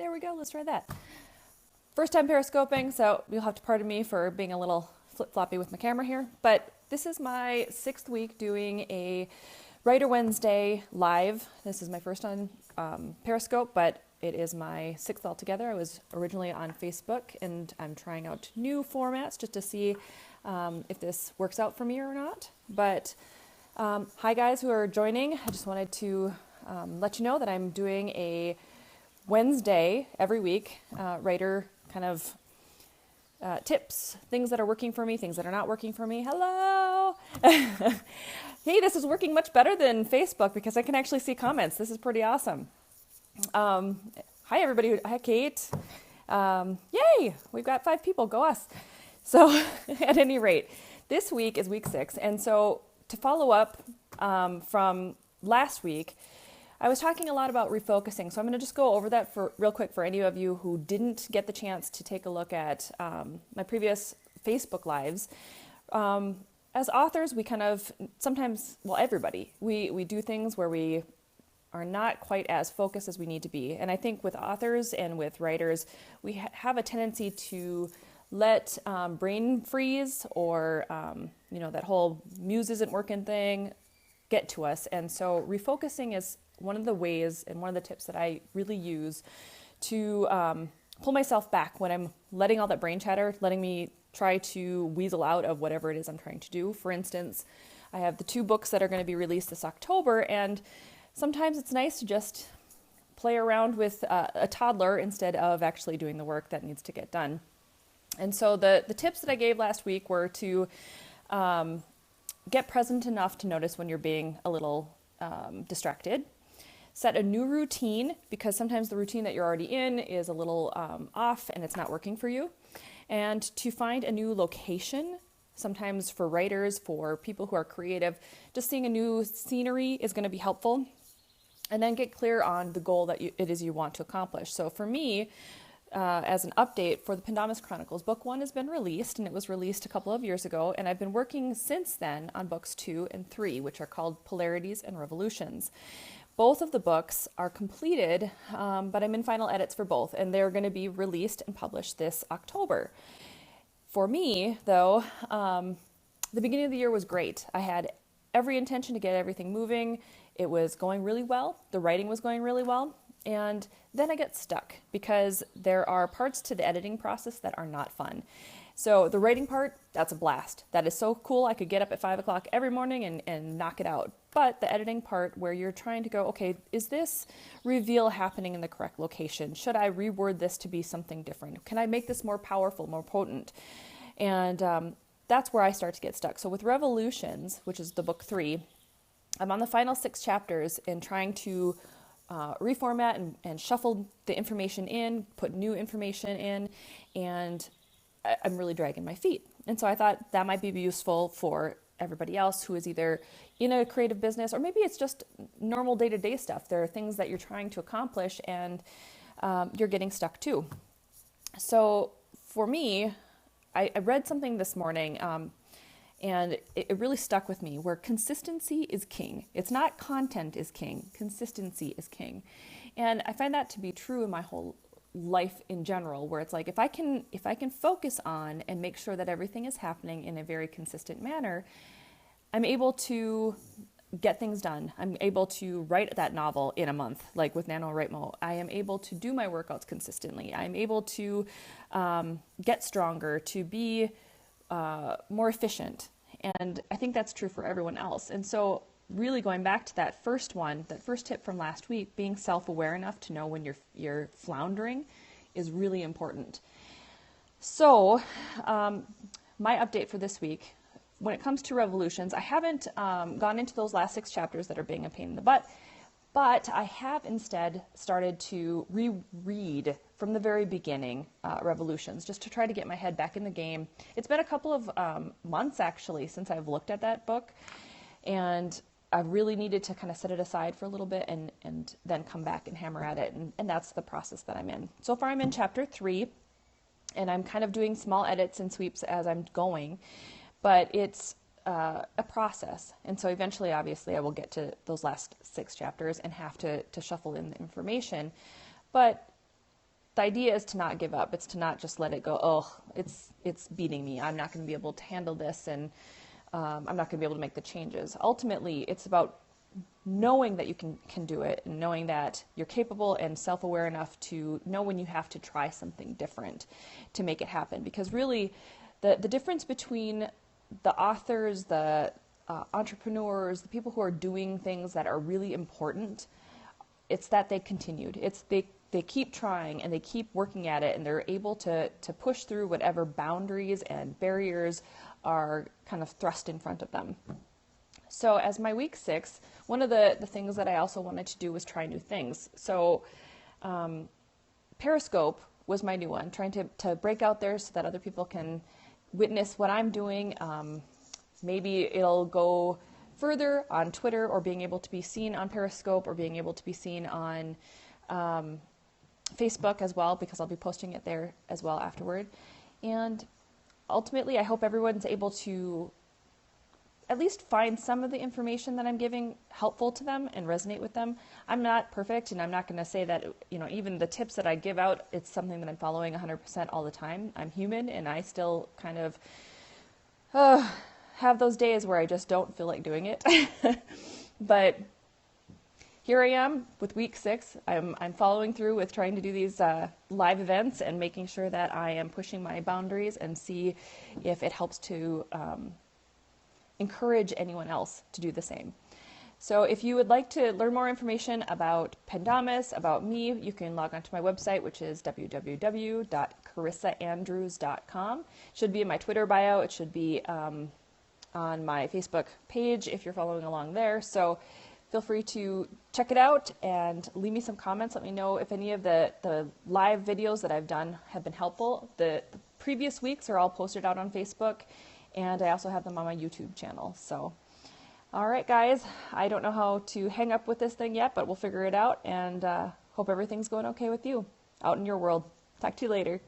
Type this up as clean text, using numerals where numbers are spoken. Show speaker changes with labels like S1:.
S1: there we go. Let's try that. First time periscoping, so you'll have to pardon me for being a little flip-floppy with my camera here. But this is my 6th week doing a Writer Wednesday live. This is my first on Periscope, but it is my 6th altogether. I was originally on Facebook, and I'm trying out new formats just to see if this works out for me or not. But hi guys who are joining. I just wanted to let you know that I'm doing a Wednesday every week, writer kind of tips, things that are working for me, things that are not working for me. Hello! Hey, this is working much better than Facebook because I can actually see comments. This is pretty awesome. Hi everybody. Hi Kate. Yay! We've got 5 people. Go us. So at any rate, this week is week 6. And so to follow up from last week, I was talking a lot about refocusing, so I'm going to just go over that for real quick for any of you who didn't get the chance to take a look at my previous Facebook Lives. As authors, we kind of sometimes, well, everybody, we do things where we are not quite as focused as we need to be. And I think with authors and with writers, we have a tendency to let brain freeze or, that whole muse isn't working thing get to us. And so refocusing is one of the ways and one of the tips that I really use to pull myself back when I'm letting all that brain chatter, letting me try to weasel out of whatever it is I'm trying to do. For instance, I have the 2 books that are going to be released this October, and sometimes it's nice to just play around with a toddler instead of actually doing the work that needs to get done. And so the tips that I gave last week were to get present enough to notice when you're being a little distracted. Set a new routine, because sometimes the routine that you're already in is a little off and it's not working for you. And to find a new location, sometimes for writers, for people who are creative, just seeing a new scenery is going to be helpful. And then get clear on the goal that it is you want to accomplish. So for me, as an update for the Pendamis Chronicles, book 1 has been released, and it was released a couple of years ago, and I've been working since then on books 2 and 3, which are called Polarities and Revolutions. Both of the books are completed, but I'm in final edits for both, and they're going to be released and published this October. For me, though, the beginning of the year was great. I had every intention to get everything moving. It was going really well. The writing was going really well. And then I get stuck because there are parts to the editing process that are not fun. So the writing part, that's a blast. That is so cool. I could get up at 5 o'clock every morning and knock it out. But the editing part where you're trying to go, okay, is this reveal happening in the correct location? Should I reword this to be something different? Can I make this more powerful, more potent? And that's where I start to get stuck. So with Revolutions, which is the book 3, I'm on the final 6 chapters in trying to reformat and shuffle the information in, put new information in, and I'm really dragging my feet. And so I thought that might be useful for everybody else who is either in a creative business, or maybe it's just normal day-to-day stuff. There are things that you're trying to accomplish and you're getting stuck too. So for me, I read something this morning and it really stuck with me, where consistency is king. It's not content is king, consistency is king. And I find that to be true in my whole life in general, where it's like if I can focus on and make sure that everything is happening in a very consistent manner, I'm able to get things done. I'm able to write that novel in a month, like with NaNoWriMo. I am able to do my workouts consistently. I'm able to get stronger, to be more efficient. And I think that's true for everyone else. And so really going back to that first tip from last week, being self-aware enough to know when you're floundering is really important. So my update for this week, when it comes to Revolutions, I haven't gone into those last 6 chapters that are being a pain in the butt, but I have instead started to reread from the very beginning Revolutions, just to try to get my head back in the game. It's been a couple of months actually since I've looked at that book, and I really needed to kind of set it aside for a little bit and then come back and hammer at it, and that's the process that I'm in. So far I'm in chapter 3, and I'm kind of doing small edits and sweeps as I'm going, but it's a process. And so eventually, obviously, I will get to those last 6 chapters and have to shuffle in the information. But the idea is to not give up. It's to not just let it go. Oh, it's beating me. I'm not going to be able to handle this, and I'm not going to be able to make the changes. Ultimately, it's about knowing that you can do it, and knowing that you're capable and self-aware enough to know when you have to try something different to make it happen. Because really, the difference between the authors, the entrepreneurs, the people who are doing things that are really important, it's that they continued. It's they keep trying and they keep working at it, and they're able to push through whatever boundaries and barriers are kind of thrust in front of them. So as my week 6, one of the things that I also wanted to do was try new things. So Periscope was my new one, trying to break out there so that other people can witness what I'm doing. Maybe it'll go further on Twitter, or being able to be seen on Periscope, or being able to be seen on Facebook as well, because I'll be posting it there as well afterward. And ultimately, I hope everyone's able to at least find some of the information that I'm giving helpful to them and resonate with them. I'm not perfect, and I'm not going to say that, even the tips that I give out, it's something that I'm following 100% all the time. I'm human, and I still kind of have those days where I just don't feel like doing it. But here I am with week 6. I'm following through with trying to do these live events and making sure that I am pushing my boundaries and see if it helps to encourage anyone else to do the same. So if you would like to learn more information about Pendamis, about me, you can log on to my website, which is www.carissaandrews.com. It should be in my Twitter bio. It should be on my Facebook page if you're following along there. So feel free to check it out and leave me some comments. Let me know if any of the live videos that I've done have been helpful. The previous weeks are all posted out on Facebook, and I also have them on my YouTube channel. So, all right, guys, I don't know how to hang up with this thing yet, but we'll figure it out, and hope everything's going okay with you out in your world. Talk to you later.